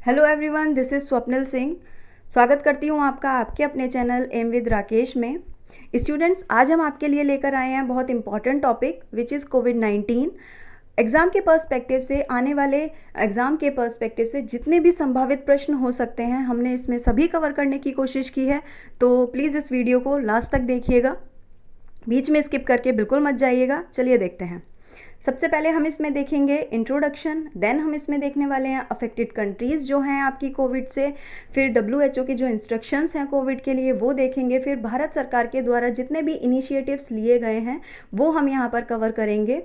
Hello everyone, this is Swapnil Singh. स्वागत करती हूँ आपका आपके अपने चैनल एम विद राकेश में। स्टूडेंट्स, आज हम आपके लिए लेकर आए हैं बहुत important topic which is covid. Exam के पर्सपेक्टिव से, आने वाले एग्ज़ाम के पर्सपेक्टिव से जितने भी संभावित प्रश्न हो सकते हैं, हमने इसमें सभी कवर करने की कोशिश की है। तो प्लीज़ इस वीडियो को लास्ट तक देखिएगा, बीच में स्किप करके बिल्कुल मत जाइएगा। चलिए देखते हैं। सबसे पहले हम इसमें देखेंगे इंट्रोडक्शन, देन हम इसमें देखने वाले हैं अफेक्टेड कंट्रीज़ जो हैं आपकी कोविड से, फिर WHO की जो इंस्ट्रक्शंस हैं कोविड के लिए वो देखेंगे, फिर भारत सरकार के द्वारा जितने भी इनिशिएटिव्स लिए गए हैं वो हम यहाँ पर कवर करेंगे।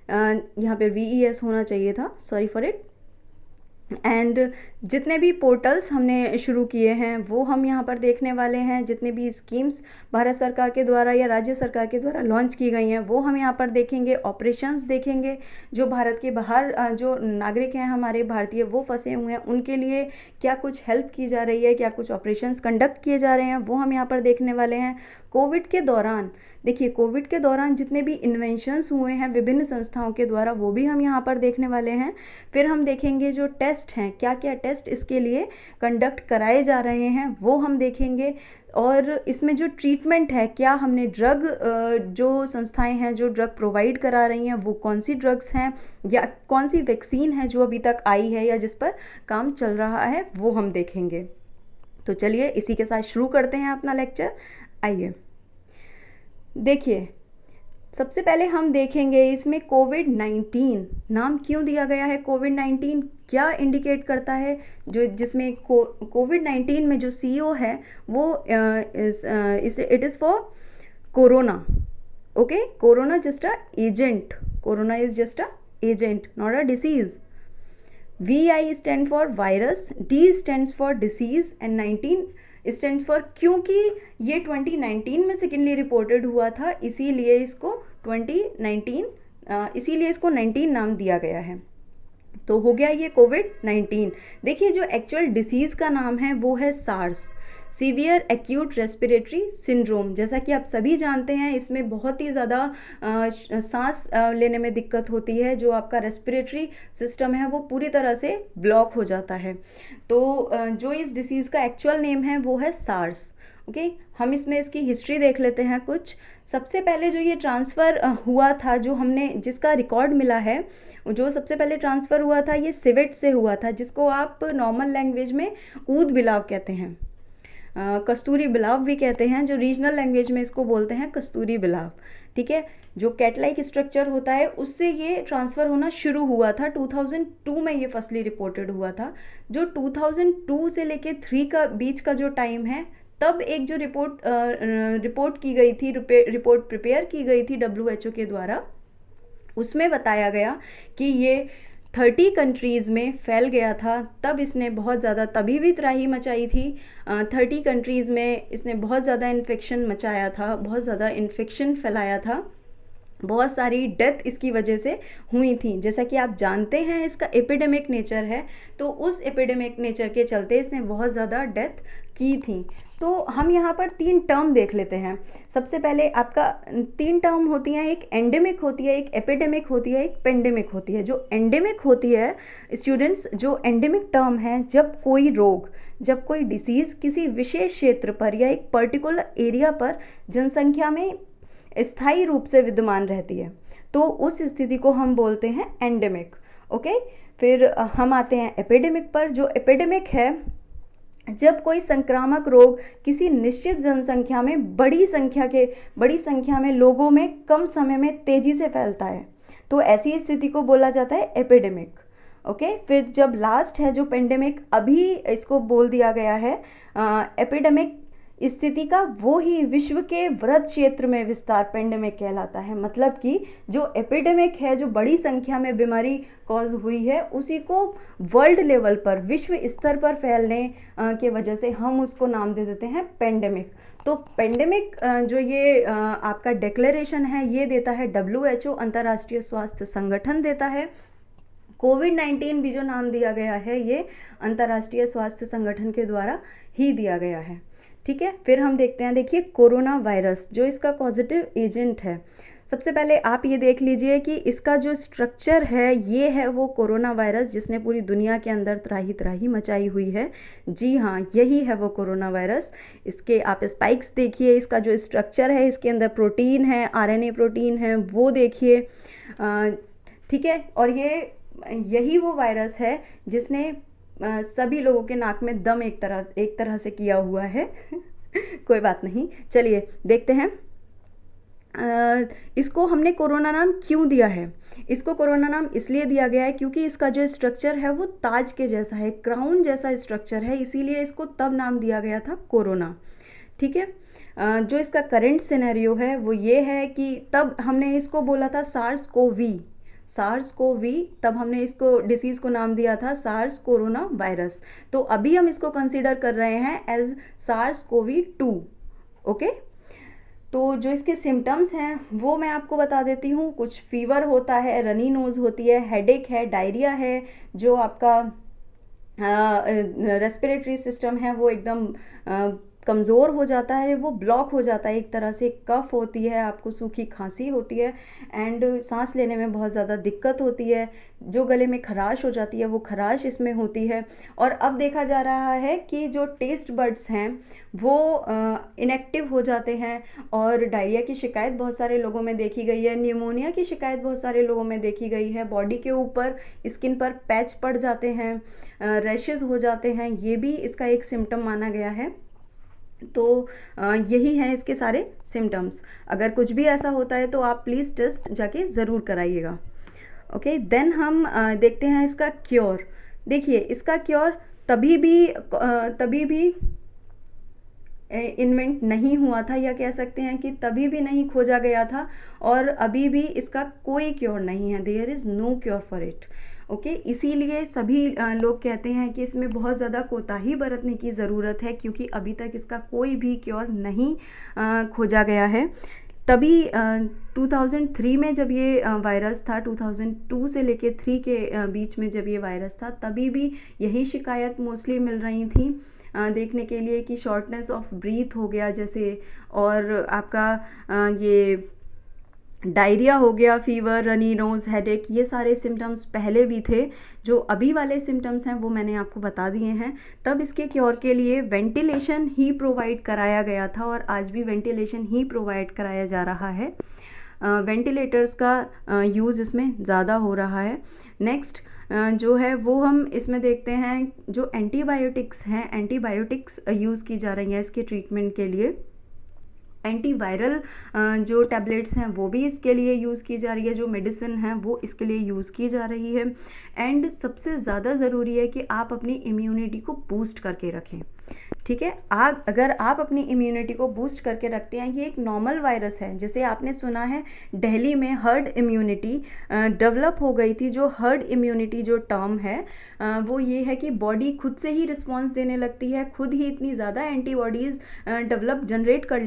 यहाँ पर VES होना चाहिए था, सॉरी फॉर इट। एंड जितने भी पोर्टल्स हमने शुरू किए हैं वो हम यहाँ पर देखने वाले हैं। जितने भी स्कीम्स भारत सरकार के द्वारा या राज्य सरकार के द्वारा लॉन्च की गई हैं वो हम यहाँ पर देखेंगे। ऑपरेशंस देखेंगे, जो भारत के बाहर जो नागरिक हैं हमारे भारतीय वो फंसे हुए हैं उनके लिए क्या कुछ हेल्प की जा रही है, क्या कुछ ऑपरेशंस कंडक्ट किए जा रहे हैं वो हम यहाँ पर देखने वाले हैं। कोविड के दौरान देखिए, कोविड के दौरान जितने भी इन्वेंशंस हुए हैं विभिन्न संस्थाओं के द्वारा वो भी हम यहाँ पर देखने वाले हैं। फिर हम देखेंगे जो टेस्ट हैं, क्या क्या टेस्ट इसके लिए कंडक्ट कराए जा रहे हैं वो हम देखेंगे। और इसमें जो ट्रीटमेंट है, क्या हमने ड्रग, जो संस्थाएं हैं जो ड्रग प्रोवाइड करा रही हैं वो कौन सी ड्रग्स हैं या कौन सी वैक्सीन है जो अभी तक आई है या जिस पर काम चल रहा है वो हम देखेंगे। तो चलिए इसी के साथ शुरू करते हैं अपना लेक्चर। आइए देखिए, सबसे पहले हम देखेंगे इसमें कोविड-19 नाम क्यों दिया गया है। कोविड-19 क्या इंडिकेट करता है, जो जिसमें कोविड-19 में जो CEO है वो it is for corona. Okay, corona just a agent, corona is just a agent, not a disease. VI stand for virus, D stands for disease and 19 stands for, क्योंकि ये 2019 में सेकेंडली रिपोर्टेड हुआ था इसीलिए इसको 19 नाम दिया गया है। तो हो गया ये कोविड-19। देखिए, जो एक्चुअल डिसीज़ का नाम है वो है SARS, severe acute respiratory syndrome. जैसा कि आप सभी जानते हैं इसमें बहुत ही ज़्यादा सांस लेने में दिक्कत होती है, जो आपका रेस्पिरेटरी सिस्टम है वो पूरी तरह से ब्लॉक हो जाता है। तो जो इस डिसीज़ का एक्चुअल नेम है वो है सार्स। ओके, हम इसमें इसकी हिस्ट्री देख लेते हैं कुछ। सबसे पहले जो ये ट्रांसफ़र हुआ था, जो हमने जिसका रिकॉर्ड मिला है, जो सबसे पहले ट्रांसफ़र हुआ था ये सिवेट से हुआ था, जिसको आप नॉर्मल लैंग्वेज में ऊद बिलाव कहते हैं, कस्तूरी बिलाव भी कहते हैं, जो रीजनल लैंग्वेज में इसको बोलते हैं कस्तूरी बिलाव। ठीक है, जो कैट लाइक स्ट्रक्चर होता है उससे ये ट्रांसफ़र होना शुरू हुआ था। 2002 में ये फर्स्टली रिपोर्टेड हुआ था। जो 2002 से लेके 3 का बीच का जो टाइम है, तब एक जो रिपोर्ट की गई थी, रिपोर्ट प्रिपेयर की गई थी WHO के द्वारा, उसमें बताया गया कि ये 30 कंट्रीज़ में फैल गया था। तब इसने बहुत ज़्यादा, तभी भी त्राही मचाई थी। 30 कंट्रीज़ में इसने बहुत ज़्यादा इन्फेक्शन मचाया था, बहुत ज़्यादा इन्फेक्शन फैलाया था, बहुत सारी डेथ इसकी वजह से हुई थी। जैसा कि आप जानते हैं इसका एपिडेमिक नेचर है, तो उस एपिडेमिक नेचर के चलते इसने बहुत ज़्यादा डेथ की थी। तो हम यहाँ पर 3 टर्म देख लेते हैं। सबसे पहले आपका 3 टर्म होती हैं, एक एंडेमिक होती है, एक एपिडेमिक होती है, एक पेंडेमिक होती है। जो एंडेमिक होती है स्टूडेंट्स, जो एंडेमिक टर्म है, जब कोई रोग, जब कोई डिसीज़ किसी विशेष क्षेत्र पर या एक पर्टिकुलर एरिया पर जनसंख्या में स्थायी रूप से विद्यमान रहती है, तो उस स्थिति को हम बोलते हैं एंडेमिक। ओके, फिर हम आते हैं एपिडेमिक पर। जो एपिडेमिक है, जब कोई संक्रामक रोग किसी निश्चित जनसंख्या में बड़ी संख्या में लोगों में कम समय में तेज़ी से फैलता है, तो ऐसी स्थिति को बोला जाता है एपिडेमिक। ओके, फिर जब लास्ट है जो पेंडेमिक, अभी इसको बोल दिया गया है एपिडेमिक स्थिति का, वो ही विश्व के वृहद क्षेत्र में विस्तार पेंडेमिक कहलाता है। मतलब कि जो एपिडेमिक है, जो बड़ी संख्या में बीमारी कॉज हुई है, उसी को वर्ल्ड लेवल पर, विश्व स्तर पर फैलने के वजह से हम उसको नाम दे देते हैं पेंडेमिक। तो पेंडेमिक जो ये आपका डिक्लेरेशन है ये देता है WHO, अंतर्राष्ट्रीय स्वास्थ्य संगठन देता है। कोविड-19 भी जो नाम दिया गया है ये अंतर्राष्ट्रीय स्वास्थ्य संगठन के द्वारा ही दिया गया है। ठीक है, फिर हम देखते हैं, देखिए कोरोना वायरस जो इसका पॉजिटिव एजेंट है, सबसे पहले आप ये देख लीजिए कि इसका जो स्ट्रक्चर है ये है वो कोरोना वायरस जिसने पूरी दुनिया के अंदर त्राही त्राही मचाई हुई है। जी हाँ, यही है वो कोरोना वायरस। इसके आप स्पाइक्स देखिए, इसका जो स्ट्रक्चर है, इसके अंदर प्रोटीन है, आरएनए प्रोटीन है, वो देखिए। ठीक है, और यही वो वायरस है जिसने सभी लोगों के नाक में दम एक तरह से किया हुआ है। कोई बात नहीं, चलिए देखते हैं। इसको हमने कोरोना नाम क्यों दिया है? इसको कोरोना नाम इसलिए दिया गया है क्योंकि इसका जो स्ट्रक्चर है वो ताज के जैसा है, क्राउन जैसा स्ट्रक्चर है, इसीलिए इसको तब नाम दिया गया था कोरोना। ठीक है, जो इसका करंट सिनेरियो है वो ये है कि तब हमने इसको बोला था सार्स कोवी, तब हमने इसको डिसीज़ को नाम दिया था सार्स कोरोना वायरस। तो अभी हम इसको कंसीडर कर रहे हैं एज SARS-CoV-2। ओके, तो जो इसके सिम्टम्स हैं वो मैं आपको बता देती हूँ। कुछ फीवर होता है, रनी नोज़ होती है, हेडेक है, डायरिया है, जो आपका रेस्पिरेटरी सिस्टम है वो एकदम कमज़ोर हो जाता है, वो ब्लॉक हो जाता है, एक तरह से कफ होती है, आपको सूखी खांसी होती है, एंड सांस लेने में बहुत ज़्यादा दिक्कत होती है। जो गले में खराश हो जाती है वो खराश इसमें होती है। और अब देखा जा रहा है कि जो टेस्ट बड्स हैं वो इनएक्टिव हो जाते हैं, और डायरिया की शिकायत बहुत सारे लोगों में देखी गई है, न्यूमोनिया की शिकायत बहुत सारे लोगों में देखी गई है, बॉडी के ऊपर स्किन पर पैच पड़ जाते हैं, रैशेज़ हो जाते हैं, ये भी इसका एक सिम्टम माना गया है। तो यही हैं इसके सारे सिम्टम्स। अगर कुछ भी ऐसा होता है तो आप प्लीज़ टेस्ट जाके ज़रूर कराइएगा। ओके, देन हम देखते हैं इसका क्योर। देखिए, इसका क्योर तभी भी इन्वेंट नहीं हुआ था, या कह सकते हैं कि तभी भी नहीं खोजा गया था, और अभी भी इसका कोई क्योर नहीं है। There is no cure for it. Okay, इसीलिए सभी लोग कहते हैं कि इसमें बहुत ज़्यादा कोताही बरतने की ज़रूरत है, क्योंकि अभी तक इसका कोई भी क्योर नहीं खोजा गया है। तभी 2003 में जब ये वायरस था, 2002 से लेके 3 के बीच में जब ये वायरस था, तभी भी यही शिकायत मोस्टली मिल रही थी देखने के लिए कि शॉर्टनेस ऑफ ब्रीथ हो गया जैसे, और आपका ये डायरिया हो गया, फीवर, रनी नोज़, हेडेक, ये सारे सिम्टम्स पहले भी थे। जो अभी वाले सिम्टम्स हैं वो मैंने आपको बता दिए हैं। तब इसके क्योर के लिए वेंटिलेशन ही प्रोवाइड कराया गया था, और आज भी वेंटिलेशन ही प्रोवाइड कराया जा रहा है। वेंटिलेटर्स का यूज़ इसमें ज़्यादा हो रहा है। नेक्स्ट जो है वो हम इसमें देखते हैं, जो एंटीबायोटिक्स हैं, एंटीबायोटिक्स यूज़ की जा रही हैं इसके ट्रीटमेंट के लिए। एंटीवायरल जो टैबलेट्स हैं वो भी इसके लिए यूज़ की जा रही है, जो मेडिसिन हैं वो इसके लिए यूज़ की जा रही है। एंड सबसे ज़्यादा ज़रूरी है कि आप अपनी इम्यूनिटी को बूस्ट करके रखें। ठीक है, अगर आप अपनी इम्यूनिटी को बूस्ट करके रखते हैं, ये एक नॉर्मल वायरस है। जैसे आपने सुना है दिल्ली में हर्ड इम्यूनिटी डेवलप हो गई थी। जो हर्ड इम्यूनिटी जो टर्म है वो ये है कि बॉडी खुद से ही रिस्पॉन्स देने लगती है, खुद ही इतनी ज़्यादा एंटीबॉडीज़ डेवलप कर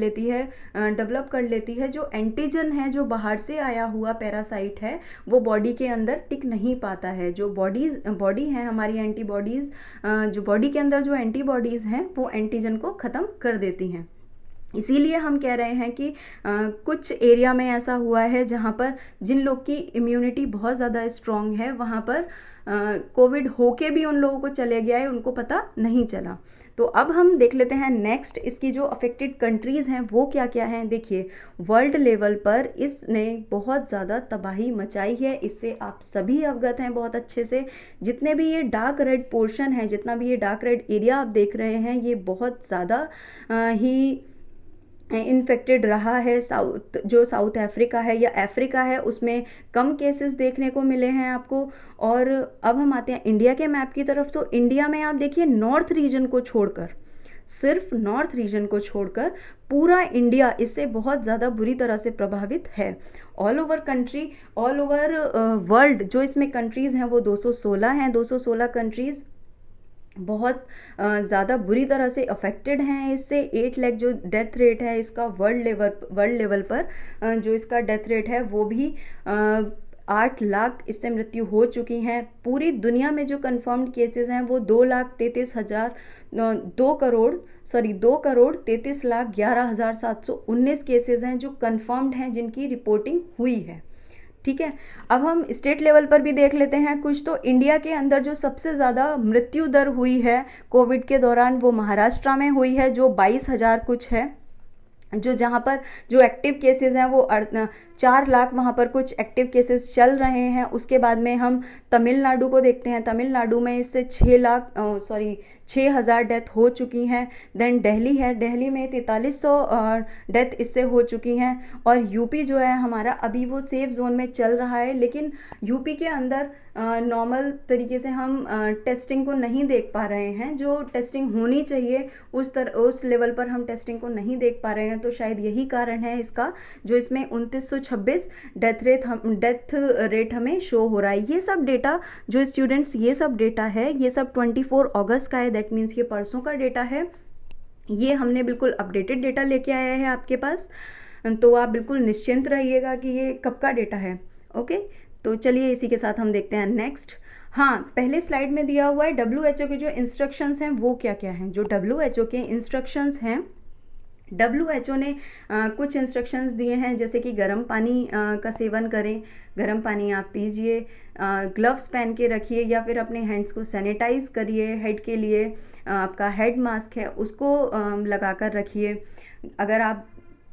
लेती है। जो एंटीजन है, जो बाहर से आया हुआ पैरासाइट है, वो बॉडी के अंदर टिक नहीं पाता है। जो बॉडी है हमारी एंटीबॉडीज़, जो बॉडी के अंदर जो एंटीबॉडीज़ हैं वो एंटीजन को ख़त्म कर देती हैं। इसीलिए हम कह रहे हैं कि कुछ एरिया में ऐसा हुआ है जहाँ पर जिन लोग की इम्यूनिटी बहुत ज़्यादा स्ट्रॉन्ग है, वहाँ पर कोविड होके भी उन लोगों को चले गया है, उनको पता नहीं चला। तो अब हम देख लेते हैं नेक्स्ट इसकी जो अफेक्टेड कंट्रीज़ हैं वो क्या क्या हैं। देखिए, वर्ल्ड लेवल पर इसने बहुत ज़्यादा तबाही मचाई है, इससे आप सभी अवगत हैं बहुत अच्छे से। जितने भी ये डार्क रेड पोर्शन है, जितना भी ये डार्क रेड एरिया आप देख रहे हैं, ये बहुत ज़्यादा ही इन्फेक्टेड रहा है। साउथ अफ्रीका है या अफ्रीका है, उसमें कम केसेस देखने को मिले हैं आपको। और अब हम आते हैं इंडिया के मैप की तरफ। तो इंडिया में आप देखिए, नॉर्थ रीजन को छोड़कर, सिर्फ नॉर्थ रीजन को छोड़कर पूरा इंडिया इससे बहुत ज़्यादा बुरी तरह से प्रभावित है। All over country, all over world जो इसमें कंट्रीज़ हैं वो 216 हैं। 216 कंट्रीज़ बहुत ज़्यादा बुरी तरह से अफेक्टेड हैं इससे। 8 लाख जो डेथ रेट है इसका वर्ल्ड लेवल पर, जो इसका डेथ रेट है वो भी 8 लाख इससे मृत्यु हो चुकी हैं। पूरी दुनिया में जो कंफर्म्ड केसेस हैं वो 2,33,11,719 केसेस हैं जो कंफर्म्ड हैं, जिनकी रिपोर्टिंग हुई है। ठीक है, अब हम स्टेट लेवल पर भी देख लेते हैं कुछ। तो इंडिया के अंदर जो सबसे ज़्यादा मृत्यु दर हुई है कोविड के दौरान वो महाराष्ट्र में हुई है, जो 22,000 कुछ है। जो जहाँ पर जो एक्टिव केसेस हैं वो 4 लाख वहाँ पर कुछ एक्टिव केसेस चल रहे हैं। उसके बाद में हम तमिलनाडु को देखते हैं। तमिलनाडु में इससे 6,000 डेथ हो चुकी हैं। देन दिल्ली है, दिल्ली में 4300 डेथ इससे हो चुकी हैं। और यूपी जो है हमारा अभी वो सेफ जोन में चल रहा है, लेकिन यूपी के अंदर नॉर्मल तरीके से हम टेस्टिंग को नहीं देख पा रहे हैं। जो टेस्टिंग होनी चाहिए उस लेवल पर हम टेस्टिंग को नहीं देख पा रहे हैं। तो शायद यही कारण है इसका, जो इसमें 2926 डेथ रेट हमें शो हो रहा है। ये सब डेटा जो स्टूडेंट्स, ये सब डेटा है, ये सब 24 अगस्त का है। दैट मीन्स ये परसों का डेटा है। ये हमने बिल्कुल अपडेटेड डेटा लेके आया है आपके पास, तो आप बिल्कुल निश्चिंत रहिएगा कि ये कब का डेटा है। ओके, तो चलिए इसी के साथ हम देखते हैं नेक्स्ट। हाँ, पहले स्लाइड में दिया हुआ है WHO के जो इंस्ट्रक्शंस हैं वो क्या क्या हैं। जो WHO के इंस्ट्रक्शंस हैं, WHO ने कुछ इंस्ट्रक्शंस दिए हैं, जैसे कि गर्म पानी का सेवन करें, गर्म पानी आप पीजिए, ग्लव्स पहन के रखिए या फिर अपने हैंड्स को सैनिटाइज करिए। हेड के लिए आपका हेड मास्क है उसको लगा कर रखिए। अगर आप,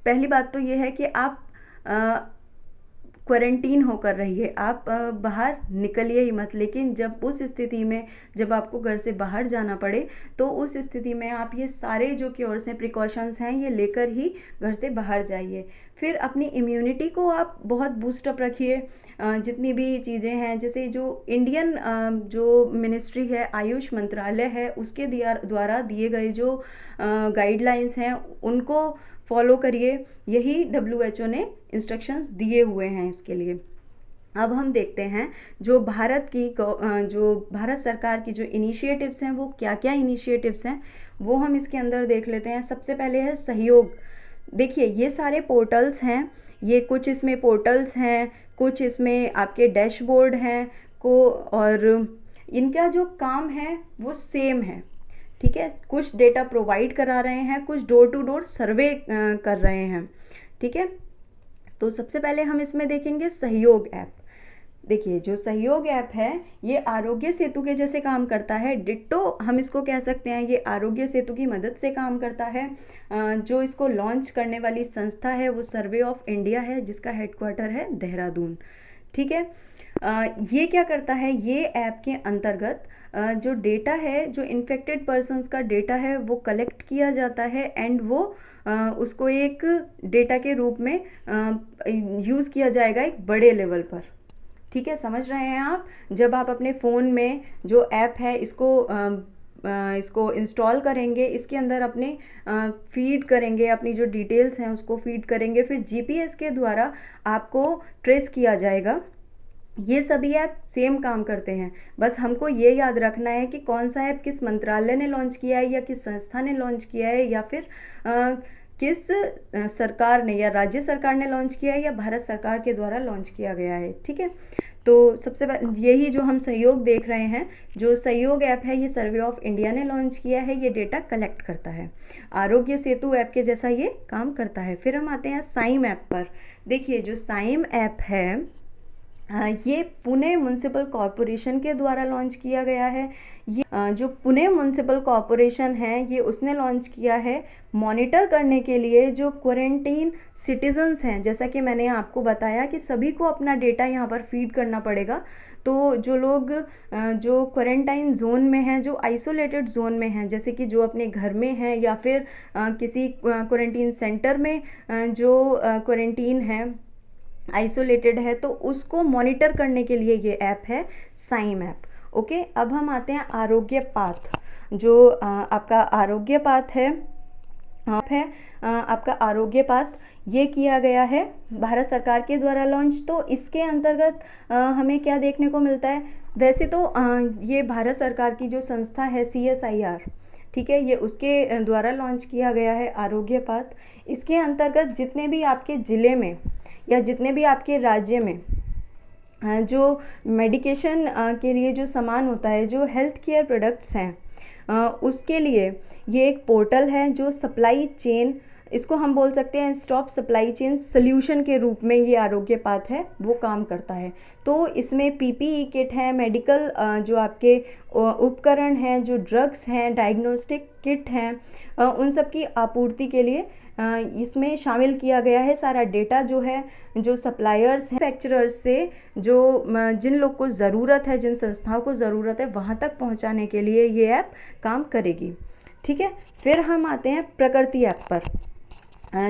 पहली बात तो ये है कि आप क्वारंटीन होकर रहिए, आप बाहर निकलिए ही मत। लेकिन जब उस स्थिति में, जब आपको घर से बाहर जाना पड़े, तो उस स्थिति में आप ये सारे जो क्योर्स हैं, प्रिकॉशंस हैं, ये लेकर ही घर से बाहर जाइए। फिर अपनी इम्यूनिटी को आप बहुत बूस्टअप रखिए। जितनी भी चीज़ें हैं, जैसे जो इंडियन जो मिनिस्ट्री है, आयुष मंत्रालय है, उसके द्वारा दिए गए जो गाइडलाइंस हैं उनको फॉलो करिए। यही WHO ने इंस्ट्रक्शंस दिए हुए हैं इसके लिए। अब हम देखते हैं जो भारत सरकार की जो इनिशिएटिव्स हैं वो क्या क्या इनिशिएटिव्स हैं, वो हम इसके अंदर देख लेते हैं। सबसे पहले है सहयोग। देखिए, ये सारे पोर्टल्स हैं, ये कुछ इसमें पोर्टल्स हैं, कुछ इसमें आपके डैशबोर्ड हैं और इनका जो काम है वो सेम है। ठीक है, कुछ डेटा प्रोवाइड करा रहे हैं, कुछ डोर टू डोर सर्वे कर रहे हैं। ठीक है, तो सबसे पहले हम इसमें देखेंगे सहयोग ऐप। देखिए, जो सहयोग ऐप है ये आरोग्य सेतु के जैसे काम करता है। डिट्टो हम इसको कह सकते हैं, ये आरोग्य सेतु की मदद से काम करता है। जो इसको लॉन्च करने वाली संस्था है वो सर्वे ऑफ इंडिया है, जिसका हेडक्वार्टर है देहरादून। ठीक है, ये क्या करता है, ये ऐप के अंतर्गत जो डेटा है, जो इन्फेक्टेड पर्सन्स का डेटा है वो कलेक्ट किया जाता है एंड वो उसको एक डेटा के रूप में यूज़ किया जाएगा एक बड़े लेवल पर। ठीक है, समझ रहे हैं आप। जब आप अपने फ़ोन में जो ऐप है इसको इंस्टॉल करेंगे, इसके अंदर अपने फीड करेंगे, अपनी जो डिटेल्स हैं उसको फीड करेंगे, फिर GPS के द्वारा आपको ट्रेस किया जाएगा। ये सभी ऐप सेम काम करते हैं। बस हमको ये याद रखना है कि कौन सा ऐप किस मंत्रालय ने लॉन्च किया है या किस संस्था ने लॉन्च किया है, या फिर किस सरकार ने या राज्य सरकार ने लॉन्च किया है या भारत सरकार के द्वारा लॉन्च किया गया है। ठीक है, तो सबसे यही जो हम सहयोग देख रहे हैं, जो सहयोग ऐप है ये सर्वे ऑफ इंडिया ने लॉन्च किया है। ये डेटा कलेक्ट करता है, आरोग्य सेतु ऐप के जैसा ये काम करता है। फिर हम आते हैं साइम ऐप पर। देखिए, जो साइम ऐप है ये पुणे म्युनिसिपल कॉरपोरेशन के द्वारा लॉन्च किया गया है। ये जो पुणे म्युनिसिपल कॉरपोरेशन है ये उसने लॉन्च किया है मॉनिटर करने के लिए जो क्वारंटीन सिटीजन्स हैं। जैसा कि मैंने आपको बताया कि सभी को अपना डेटा यहाँ पर फीड करना पड़ेगा। तो जो लोग जो क्वारंटाइन जोन में हैं, जो आइसोलेटेड जोन में हैं, जैसे कि जो अपने घर में हैं या फिर किसी क्वारंटीन सेंटर में जो क्वारंटीन है, आइसोलेटेड है, तो उसको मॉनिटर करने के लिए ये ऐप है साइम ऐप। ओके, अब हम आते हैं आरोग्य पाथ। जो आपका आरोग्य पाथ है आपका आरोग्य पाथ ये किया गया है भारत सरकार के द्वारा लॉन्च। तो इसके अंतर्गत हमें क्या देखने को मिलता है, वैसे तो ये भारत सरकार की जो संस्था है CSIR, ठीक है, ये उसके द्वारा लॉन्च किया गया है आरोग्य पाथ। इसके अंतर्गत जितने भी आपके ज़िले में या जितने भी आपके राज्य में जो मेडिकेशन के लिए जो सामान होता है, जो हेल्थ केयर प्रोडक्ट्स हैं, उसके लिए ये एक पोर्टल है जो सप्लाई चेन, इसको हम बोल सकते हैं स्टॉप सप्लाई चेन सल्यूशन के रूप में ये आरोग्य पाथ है वो काम करता है। तो इसमें पीपीई किट है, मेडिकल जो आपके उपकरण हैं, जो ड्रग्स हैं, डायग्नोस्टिक किट हैं, उन सब की आपूर्ति के लिए इसमें शामिल किया गया है। सारा डेटा जो है, जो सप्लायर्स हैं, मैन्युफैक्चरर्स से जो जिन लोग को ज़रूरत है, जिन संस्थाओं को ज़रूरत है, वहाँ तक पहुँचाने के लिए ये ऐप काम करेगी। ठीक है, फिर हम आते हैं प्रकृति ऐप पर।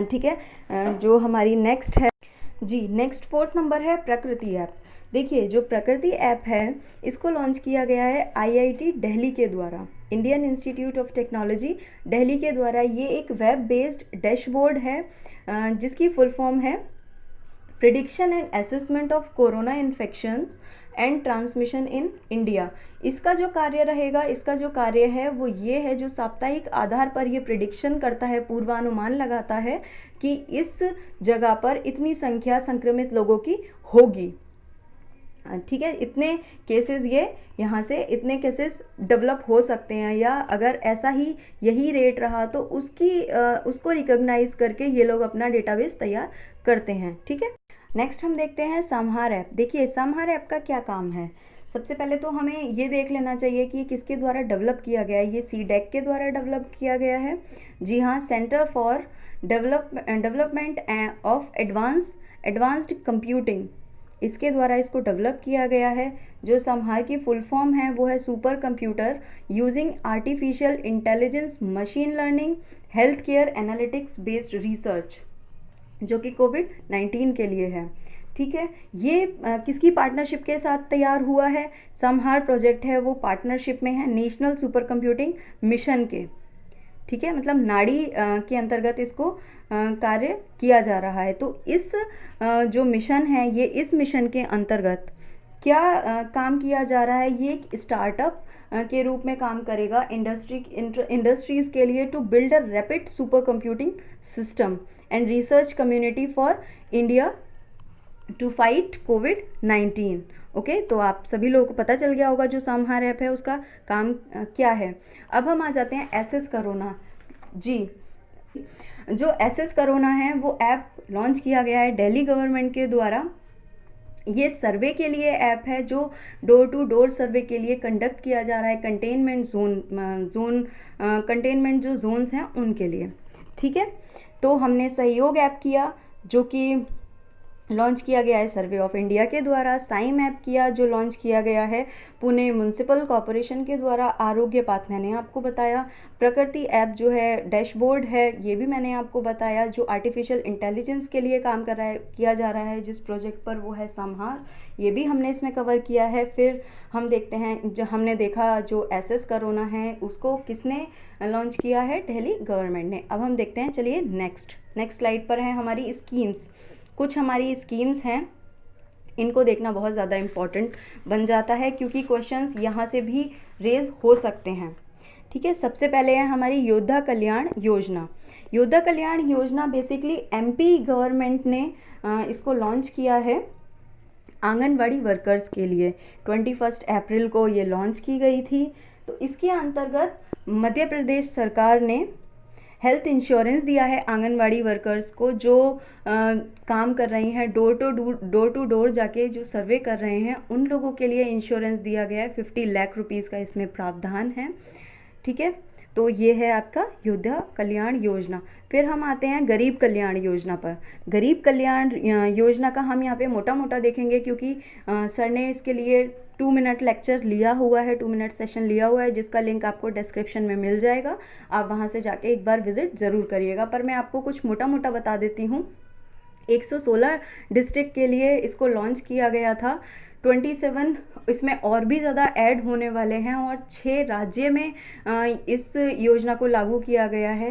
ठीक है, जो हमारी नेक्स्ट है जी, नेक्स्ट 4th नंबर है प्रकृति ऐप। देखिए, जो प्रकृति ऐप है इसको लॉन्च किया गया है आईआईटी दिल्ली के द्वारा, Indian institute of technology Delhi के द्वारा। ये एक वेब बेस्ड डैशबोर्ड है जिसकी फुल फॉर्म है prediction and assessment of corona infections and transmission in India. इसका जो कार्य रहेगा, इसका जो कार्य है वो ये है, जो साप्ताहिक आधार पर ये प्रिडिक्शन करता है, पूर्वानुमान लगाता है कि इस जगह पर इतनी संख्या संक्रमित लोगों की होगी। ठीक है, इतने केसेस, ये यहाँ से इतने केसेस डेवलप हो सकते हैं, या अगर ऐसा ही यही रेट रहा तो उसको रिकॉग्नाइज करके ये लोग अपना डेटाबेस तैयार करते हैं। ठीक है, नेक्स्ट हम देखते हैं संहार ऐप। देखिए, संहार ऐप का क्या काम है। सबसे पहले तो हमें ये देख लेना चाहिए कि किसके द्वारा डेवलप किया गया है। ये सीडेक के द्वारा डेवलप किया गया है। जी हाँ, centre for development of advanced computing, इसके द्वारा इसको डेवलप किया गया है। जो संहार की फुल फॉर्म है वो है super computer using artificial intelligence machine learning health care analytics based research, जो कि कोविड-19 के लिए है। ठीक है, ये किसकी पार्टनरशिप के साथ तैयार हुआ है। संहार प्रोजेक्ट है वो पार्टनरशिप में है नेशनल सुपर कंप्यूटिंग मिशन के। ठीक है, मतलब नाड़ी के अंतर्गत इसको कार्य किया जा रहा है। तो इस जो मिशन है, ये इस मिशन के अंतर्गत क्या काम किया जा रहा है, ये एक स्टार्टअप के रूप में काम करेगा इंडस्ट्रीज़ के लिए, to build a rapid super computing system and research community for India to fight कोविड-19। ओके, तो आप सभी लोगों को पता चल गया होगा जो संहार ऐप है उसका काम क्या है। अब हम आ जाते हैं एसएस कोरोना। जी, जो एसएस कोरोना है वो ऐप लॉन्च किया गया है दिल्ली गवर्नमेंट के द्वारा। ये सर्वे के लिए ऐप है, जो डोर टू डोर सर्वे के लिए कंडक्ट किया जा रहा है कंटेनमेंट जो जोन्स हैं उनके लिए। ठीक है, तो हमने सहयोग ऐप किया जो कि लॉन्च किया गया है सर्वे ऑफ इंडिया के द्वारा। साइम ऐप किया जो लॉन्च किया गया है पुणे म्यूनसिपल कॉरपोरेशन के द्वारा। आरोग्य पाथ मैंने आपको बताया। प्रकृति ऐप जो है डैशबोर्ड है, ये भी मैंने आपको बताया, जो आर्टिफिशियल इंटेलिजेंस के लिए काम किया जा रहा है जिस प्रोजेक्ट पर, वो है संहार, ये भी हमने इसमें कवर किया है। फिर हम देखते हैं, जो हमने देखा जो एसएस कोरोना है उसको किसने लॉन्च किया है, दिल्ली गवर्नमेंट ने। अब हम देखते हैं, चलिए नेक्स्ट स्लाइड पर है हमारी स्कीम्स। कुछ हमारी स्कीम्स हैं, इनको देखना बहुत ज़्यादा इम्पॉर्टेंट बन जाता है क्योंकि क्वेश्चंस यहाँ से भी रेज हो सकते हैं। ठीक है, सबसे पहले है हमारी योद्धा कल्याण योजना। योद्धा Kalyan Yojana basically MP government ने इसको लॉन्च किया है आंगनवाड़ी वर्कर्स के लिए। 21 अप्रैल को ये लॉन्च की गई थी। तो इसके अंतर्गत मध्य प्रदेश सरकार ने हेल्थ इंश्योरेंस दिया है आंगनवाड़ी वर्कर्स को, जो काम कर रही हैं डोर टू डोर जाके जो सर्वे कर रहे हैं, उन लोगों के लिए इंश्योरेंस दिया गया है। 50 लाख रुपीज़ का इसमें प्रावधान है। ठीक है, तो ये है आपका योद्धा कल्याण योजना। फिर हम आते हैं गरीब कल्याण योजना पर। गरीब कल्याण योजना का हम यहाँ पे मोटा मोटा देखेंगे क्योंकि सर ने इसके लिए 2 मिनट लेक्चर लिया हुआ है, 2 मिनट सेशन लिया हुआ है, जिसका लिंक आपको डिस्क्रिप्शन में मिल जाएगा। आप वहाँ से जाके एक बार विजिट ज़रूर करिएगा। पर मैं आपको कुछ मोटा मोटा बता देती हूँ। 116 डिस्ट्रिक्ट के लिए इसको लॉन्च किया गया था। 27 इसमें और भी ज़्यादा ऐड होने वाले हैं और 6 राज्य में इस योजना को लागू किया गया है,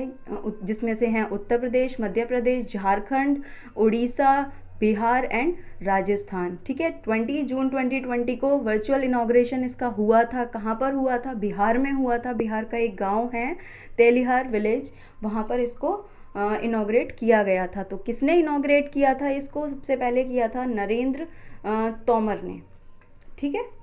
जिसमें से हैं उत्तर प्रदेश, मध्य प्रदेश, झारखंड, उड़ीसा, बिहार एंड राजस्थान। ठीक है, 20 जून 2020 को वर्चुअल इनॉग्रेशन इसका हुआ था। कहाँ पर हुआ था? बिहार में हुआ था। बिहार का एक गांव है तेलिहार विलेज, वहाँ पर इसको इनॉग्रेट किया गया था। तो किसने इनॉग्रेट किया था इसको? सबसे पहले किया था नरेंद्र तोमर ने। ठीक है,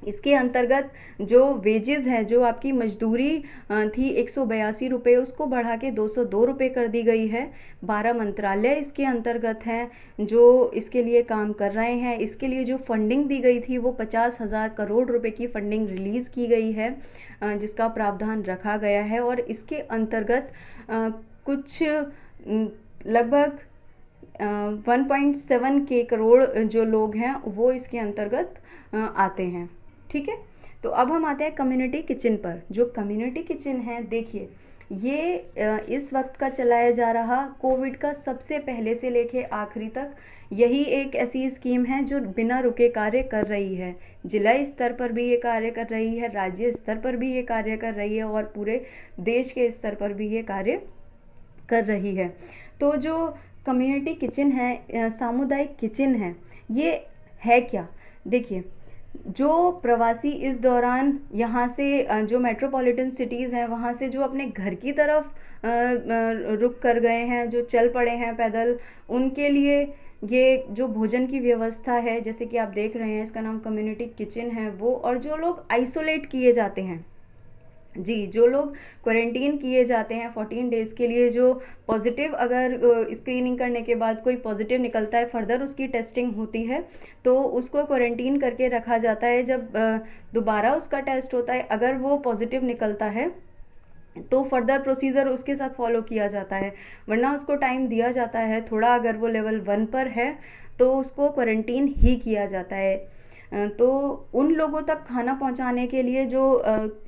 इसके अंतर्गत जो वेजेस है, जो आपकी मजदूरी थी 182 रुपये, उसको बढ़ा के 202 रुपये कर दी गई है। 12 मंत्रालय इसके अंतर्गत हैं जो इसके लिए काम कर रहे हैं। इसके लिए जो फंडिंग दी गई थी वो 50,000 करोड़ रुपए की फंडिंग रिलीज़ की गई है, जिसका प्रावधान रखा गया है। और इसके अंतर्गत कुछ लगभग 1.7 के करोड़ जो लोग हैं वो इसके अंतर्गत आते हैं। ठीक है, तो अब हम आते हैं कम्युनिटी किचन पर। जो कम्युनिटी किचन है, देखिए ये इस वक्त का चलाया जा रहा कोविड का सबसे पहले से लेके आखिरी तक यही एक ऐसी स्कीम है जो बिना रुके कार्य कर रही है। जिला स्तर पर भी ये कार्य कर रही है, राज्य स्तर पर भी ये कार्य कर रही है और पूरे देश के स्तर पर भी ये कार्य कर रही है। तो जो कम्युनिटी किचन है, सामुदायिक किचन है, ये है क्या? देखिए, जो प्रवासी इस दौरान यहाँ से जो मेट्रोपॉलिटन सिटीज़ हैं वहाँ से जो अपने घर की तरफ रुक कर गए हैं, जो चल पड़े हैं पैदल, उनके लिए ये जो भोजन की व्यवस्था है, जैसे कि आप देख रहे हैं, इसका नाम कम्युनिटी किचन है वो। और जो लोग आइसोलेट किए जाते हैं, जी, जो लोग क्वारंटीन किए जाते हैं 14 डेज़ के लिए, जो पॉजिटिव अगर स्क्रीनिंग करने के बाद कोई पॉजिटिव निकलता है, फर्दर उसकी टेस्टिंग होती है तो उसको क्वारंटीन करके रखा जाता है। जब दोबारा उसका टेस्ट होता है, अगर वो पॉजिटिव निकलता है तो फर्दर प्रोसीजर उसके साथ फॉलो किया जाता है, वरना उसको टाइम दिया जाता है थोड़ा। अगर वो लेवल 1 पर है तो उसको क्वारंटीन ही किया जाता है। तो उन लोगों तक खाना पहुंचाने के लिए जो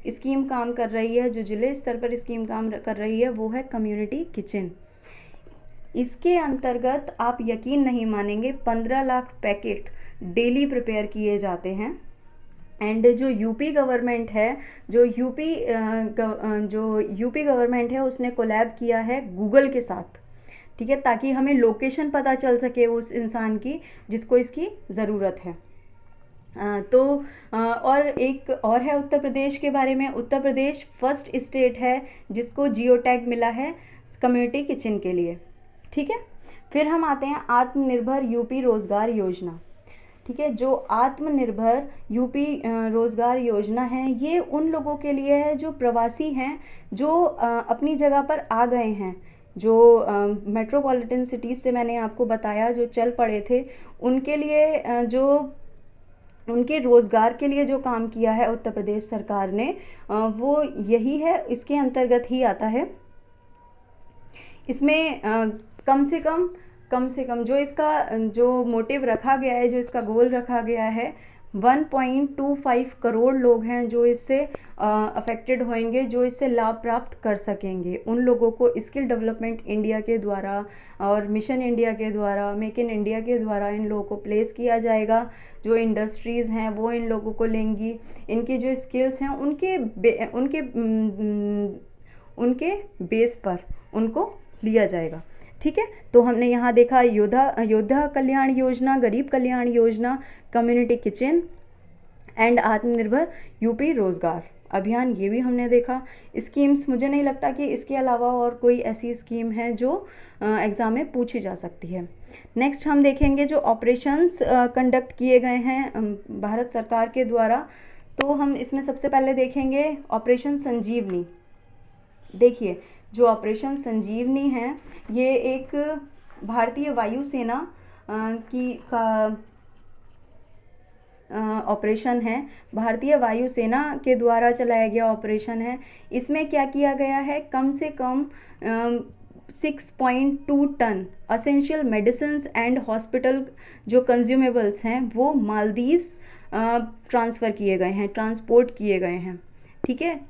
स्कीम काम कर रही है, जो जिले स्तर पर स्कीम काम कर रही है, वो है कम्युनिटी किचन। इसके अंतर्गत आप यकीन नहीं मानेंगे 15 लाख पैकेट डेली प्रिपेयर किए जाते हैं। एंड जो यूपी गवर्नमेंट है, जो यूपी गवर्नमेंट है, उसने कोलैब किया है गूगल के साथ। ठीक है, ताकि हमें लोकेशन पता चल सके उस इंसान की जिसको इसकी ज़रूरत है। और एक और है उत्तर प्रदेश के बारे में। उत्तर प्रदेश फर्स्ट स्टेट है जिसको जियो टैग मिला है कम्युनिटी किचन के लिए। ठीक है, फिर हम आते हैं आत्मनिर्भर यूपी रोज़गार योजना। ठीक है, जो आत्मनिर्भर यूपी रोज़गार योजना है, ये उन लोगों के लिए है जो प्रवासी हैं, जो अपनी जगह पर आ गए हैं, जो मेट्रोपॉलिटन सिटीज़ से मैंने आपको बताया जो चल पड़े थे, उनके लिए जो उनके रोज़गार के लिए जो काम किया है उत्तर प्रदेश सरकार ने, वो यही है, इसके अंतर्गत ही आता है। इसमें कम से कम जो इसका जो मोटिव रखा गया है, जो इसका गोल रखा गया है, 1.25 करोड़ लोग हैं जो इससे अफेक्टेड होंगे, जो इससे लाभ प्राप्त कर सकेंगे। उन लोगों को स्किल डेवलपमेंट इंडिया के द्वारा और मिशन इंडिया के द्वारा, मेक इन इंडिया के द्वारा इन लोगों को प्लेस किया जाएगा। जो इंडस्ट्रीज़ हैं वो इन लोगों को लेंगी, इनकी जो स्किल्स हैं उनके बेस पर उनको लिया जाएगा। ठीक है, तो हमने यहाँ देखा योद्धा कल्याण योजना, गरीब Kalyan Yojana, community kitchen and आत्मनिर्भर यूपी रोज़गार अभियान, ये भी हमने देखा। स्कीम्स, मुझे नहीं लगता कि इसके अलावा और कोई ऐसी स्कीम है जो एग्ज़ाम में पूछी जा सकती है। नेक्स्ट हम देखेंगे जो ऑपरेशंस कंडक्ट किए गए हैं भारत सरकार के द्वारा। तो हम इसमें सबसे पहले देखेंगे ऑपरेशन संजीवनी। देखिए, जो ऑपरेशन संजीवनी है, ये एक भारतीय वायुसेना का ऑपरेशन है, भारतीय वायुसेना के द्वारा चलाया गया ऑपरेशन है। इसमें क्या किया गया है, कम से कम 6.2 ton essential medicines and hospital जो कंज्यूमेबल्स हैं वो मालदीव्स ट्रांसफ़र किए गए हैं, ट्रांसपोर्ट किए गए हैं। ठीक है,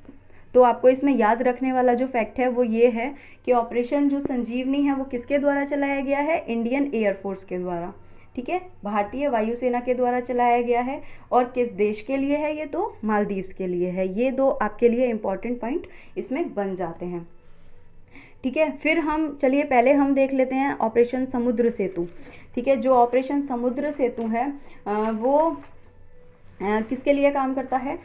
तो आपको इसमें याद रखने वाला जो फैक्ट है वो ये है कि ऑपरेशन जो संजीवनी है वो किसके द्वारा चलाया गया है, इंडियन एयरफोर्स के द्वारा। ठीक है, भारतीय वायुसेना के द्वारा चलाया गया है। और किस देश के लिए है ये, तो मालदीव्स के लिए है। ये दो आपके लिए इम्पॉर्टेंट पॉइंट इसमें बन जाते हैं। ठीक है, फिर हम चलिए पहले हम देख लेते हैं ऑपरेशन समुद्र सेतु। ठीक है, जो ऑपरेशन समुद्र सेतु है वो किसके लिए काम करता है,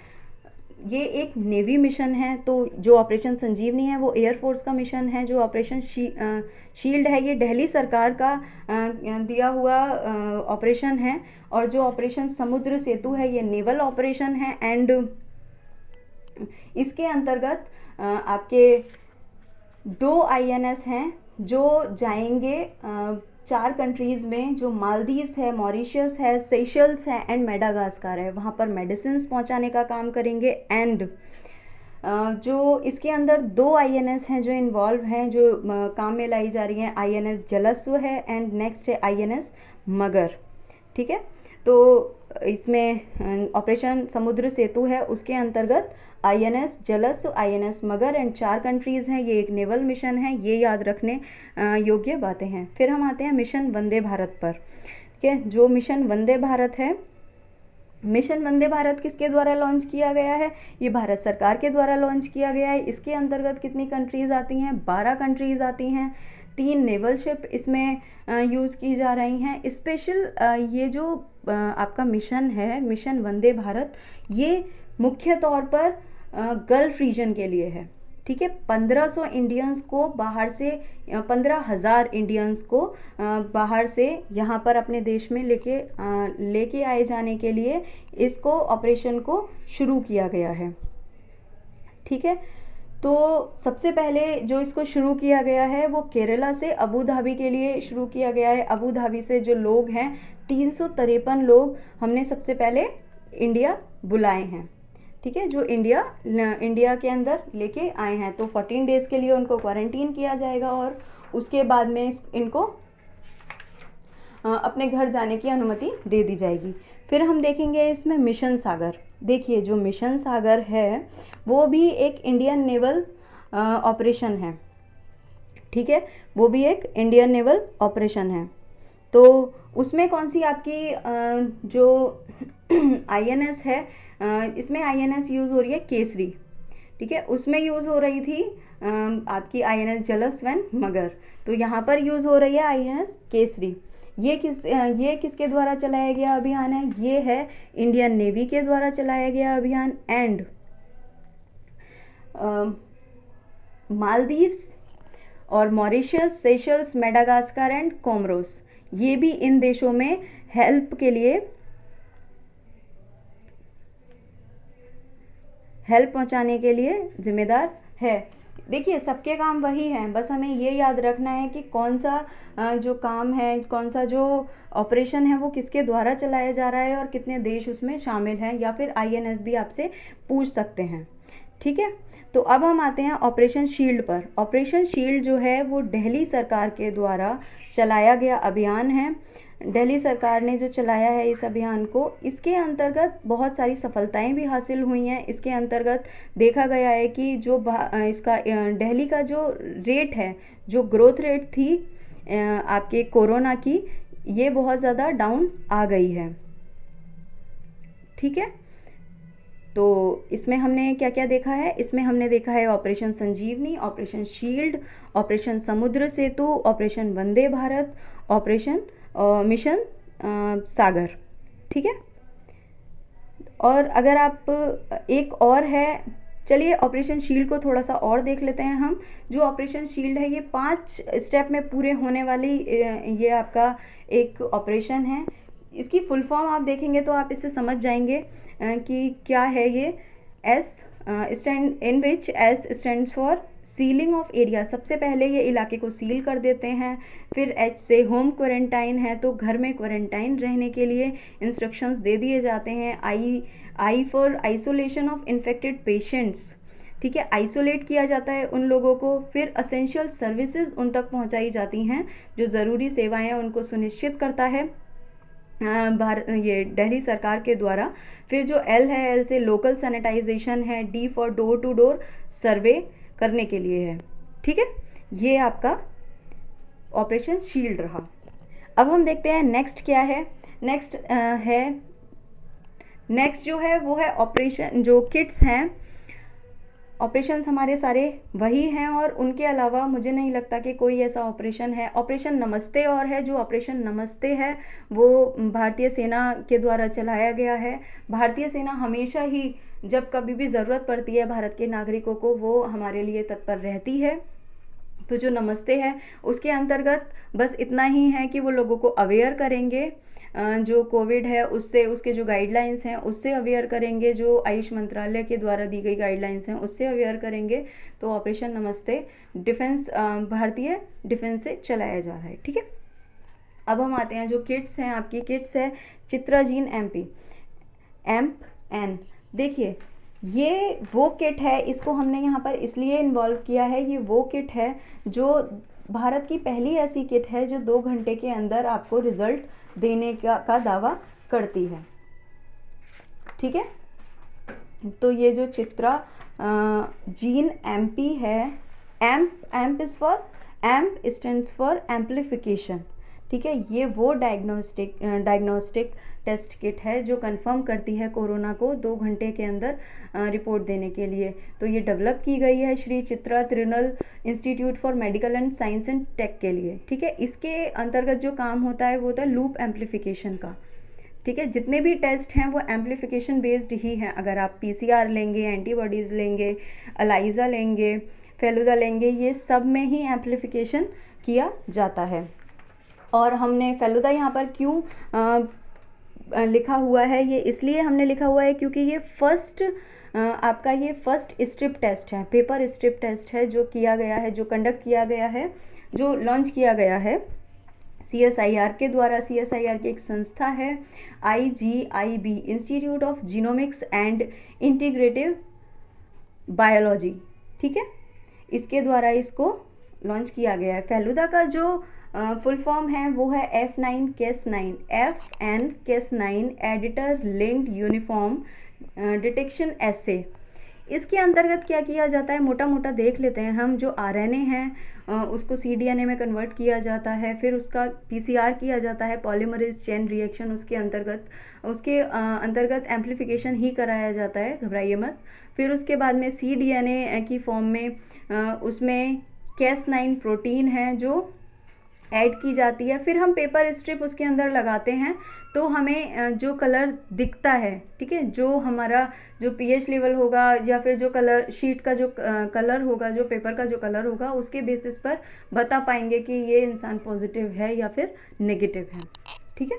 ये एक नेवी मिशन है। तो जो ऑपरेशन संजीवनी है वो एयरफोर्स का मिशन है। जो ऑपरेशन शील्ड है ये दिल्ली सरकार का दिया हुआ ऑपरेशन है। और जो ऑपरेशन समुद्र सेतु है ये नेवल ऑपरेशन है। एंड इसके अंतर्गत आपके 2 INS हैं जो जाएंगे 4 कंट्रीज़ में, जो मालदीव्स है, मॉरिशस है, सेशल्स है एंड मेडागास्कर है। वहाँ पर मेडिसिन पहुँचाने का काम करेंगे। एंड जो इसके अंदर 2 INS हैं जो इन्वॉल्व हैं, जो काम में लाई जा रही हैं। INS जलस्व है एंड नेक्स्ट है INS मगर। ठीक है, तो इसमें ऑपरेशन समुद्र सेतु है, उसके अंतर्गत INS जलस्व, INS मगर एंड 4 कंट्रीज़ हैं। ये एक नेवल मिशन है, ये याद रखने योग्य बातें हैं। फिर हम आते हैं मिशन वंदे भारत पर। ठीक है, जो मिशन वंदे भारत है, मिशन वंदे भारत किसके द्वारा लॉन्च किया गया है? ये भारत सरकार के द्वारा लॉन्च किया गया है। इसके अंतर्गत कितनी कंट्रीज़ आती हैं? 12 कंट्रीज़ आती हैं। 3 नेवल शिप इसमें यूज़ की जा रही हैं। स्पेशल ये जो आपका मिशन है, मिशन वंदे भारत, ये मुख्य तौर पर गल्फ रीजन के लिए है। ठीक है, 1500 इंडियंस को बाहर से 15,000 इंडियंस को बाहर से यहाँ पर अपने देश में लेके आए जाने के लिए इसको ऑपरेशन को शुरू किया गया है। ठीक है, तो सबसे पहले जो इसको शुरू किया गया है वो केरला से अबू धाबी के लिए शुरू किया गया है। अबू धाबी से जो लोग हैं 353 लोग हमने सबसे पहले इंडिया बुलाए हैं। ठीक है, जो इंडिया के अंदर लेके आए हैं। तो 14 डेज़ के लिए उनको क्वारंटीन किया जाएगा और उसके बाद में इनको अपने घर जाने की अनुमति दे दी जाएगी। फिर हम देखेंगे इसमें मिशन सागर। देखिए, जो मिशन सागर है वो भी एक इंडियन नेवल ऑपरेशन है। ठीक है, वो भी एक इंडियन नेवल ऑपरेशन है। तो उसमें कौन सी आपकी जो INS है, इसमें INS यूज़ हो रही है केसरी। ठीक है, उसमें यूज़ हो रही थी आपकी INS जलस्व मगर। तो यहाँ पर यूज़ हो रही है INS केसरी। ये किसके द्वारा चलाया गया अभियान है? ये है इंडियन नेवी के द्वारा चलाया गया अभियान। एंड मालदीव्स और Mauritius, Seychelles, Madagascar and Comoros, ये भी इन देशों में हेल्प पहुंचाने के लिए जिम्मेदार है। देखिए, सबके काम वही हैं, बस हमें ये याद रखना है कि कौन सा जो काम है, कौन सा जो ऑपरेशन है वो किसके द्वारा चलाया जा रहा है और कितने देश उसमें शामिल हैं, या फिर INS भी आपसे पूछ सकते हैं। ठीक है, तो अब हम आते हैं ऑपरेशन शील्ड पर। ऑपरेशन शील्ड जो है वो दिल्ली सरकार के द्वारा चलाया गया अभियान है। दिल्ली सरकार ने जो चलाया है इस अभियान को, इसके अंतर्गत बहुत सारी सफलताएं भी हासिल हुई हैं। इसके अंतर्गत देखा गया है कि जो इसका दिल्ली का जो रेट है, जो ग्रोथ रेट थी आपके कोरोना की, ये बहुत ज़्यादा डाउन आ गई है। ठीक है, तो इसमें हमने क्या क्या देखा है? इसमें हमने देखा है ऑपरेशन संजीवनी, ऑपरेशन शील्ड, ऑपरेशन समुद्र सेतु, operation Vande Bharat, operation mission सागर। ठीक है, और अगर आप एक और है, चलिए ऑपरेशन शील्ड को थोड़ा सा और देख लेते हैं हम। जो ऑपरेशन शील्ड है ये 5 स्टेप में पूरे होने वाली ये आपका एक ऑपरेशन है। इसकी फुल फॉर्म आप देखेंगे तो आप इससे समझ जाएंगे कि क्या है ये। S stand for ceiling of area. सबसे पहले ये इलाके को सील कर देते हैं। फिर H से होम क्वारंटाइन है, तो घर में क्वारंटाइन रहने के लिए इंस्ट्रक्शंस दे दिए जाते हैं। I for isolation of infected patients. ठीक है, आइसोलेट किया जाता है उन लोगों को। फिर असेंशियल सर्विसेज उन तक पहुंचाई जाती हैं, जो ज़रूरी सेवाएं उनको सुनिश्चित करता है ये दिल्ली सरकार के द्वारा। फिर जो L है, L से लोकल सैनिटाइजेशन है। D for door to door survey करने के लिए है। ठीक है, ये आपका ऑपरेशन शील्ड रहा। अब हम देखते हैं नेक्स्ट क्या है। नेक्स्ट जो है वो है ऑपरेशन, जो किट्स हैं ऑपरेशंस हमारे सारे वही हैं, और उनके अलावा मुझे नहीं लगता कि कोई ऐसा ऑपरेशन है। ऑपरेशन नमस्ते और है, जो ऑपरेशन नमस्ते है वो भारतीय सेना के द्वारा चलाया गया है। भारतीय सेना हमेशा ही जब कभी भी ज़रूरत पड़ती है भारत के नागरिकों को, वो हमारे लिए तत्पर रहती है। तो जो नमस्ते है उसके अंतर्गत बस इतना ही है कि वो लोगों को अवेयर करेंगे, जो कोविड है उससे, उसके जो गाइडलाइंस हैं उससे अवेयर करेंगे, जो आयुष मंत्रालय के द्वारा दी गई गाइडलाइंस हैं उससे अवेयर करेंगे। तो ऑपरेशन नमस्ते डिफेंस, भारतीय डिफेंस से चलाया जा रहा है। ठीक है, अब हम आते हैं जो किट्स हैं, आपकी किट्स है चित्राजीन एमपी एम्प एन। देखिए ये वो किट है, इसको हमने यहाँ पर इसलिए इन्वॉल्व किया है, ये वो किट है जो भारत की पहली ऐसी किट है जो 2 घंटे के अंदर आपको रिजल्ट देने का दावा करती है। ठीक है, तो ये जो चित्रा जीन एमपी है, amp is for, amp stands for amplification. ठीक है, ये वो डायग्नोस्टिक टेस्ट किट है जो कंफर्म करती है कोरोना को 2 घंटे के अंदर रिपोर्ट देने के लिए। तो ये डेवलप की गई है Shri Chitra Tirunal institute for medical and science and tech के लिए। ठीक है, इसके अंतर्गत जो काम होता है वो होता है लूप एम्पलीफिकेशन का। ठीक है, जितने भी टेस्ट हैं वो एम्पलीफिकेशन बेस्ड ही हैं। अगर आप पीसीआर लेंगे, एंटीबॉडीज़ लेंगे, अलाइजा लेंगे, फेलुदा लेंगे, ये सब में ही एम्पलीफिकेशन किया जाता है। और हमने फेलुदा यहाँ पर क्यों लिखा हुआ है, ये इसलिए हमने लिखा हुआ है क्योंकि ये आपका ये फर्स्ट स्ट्रिप टेस्ट है, पेपर स्ट्रिप टेस्ट है जो किया गया है, जो कंडक्ट किया गया है, जो लॉन्च किया गया है CSIR के द्वारा। CSIR की एक संस्था है IGIB, institute of genomics and integrative biology. ठीक है, इसके द्वारा इसको लॉन्च किया गया है। फेलुदा का जो फुल फॉर्म है वो है F9 case 9, FN case 9 editor linked uniform detection assay. इसके अंतर्गत क्या किया जाता है, मोटा मोटा देख लेते हैं हम। जो RNA है उसको cDNA में कन्वर्ट किया जाता है, फिर उसका PCR किया जाता है, पॉलीमरेज चेन रिएक्शन, उसके अंतर्गत एम्पलीफिकेशन ही कराया जाता है, घबराइए मत। फिर उसके बाद में cDNA की फॉर्म में उसमें केस 9 प्रोटीन है जो ऐड की जाती है। फिर हम पेपर स्ट्रिप उसके अंदर लगाते हैं तो हमें जो कलर दिखता है, ठीक है, जो हमारा जो pH लेवल होगा या फिर जो कलर शीट का जो कलर होगा, जो पेपर का जो कलर होगा, उसके बेसिस पर बता पाएंगे कि ये इंसान पॉजिटिव है या फिर नेगेटिव है। ठीक है,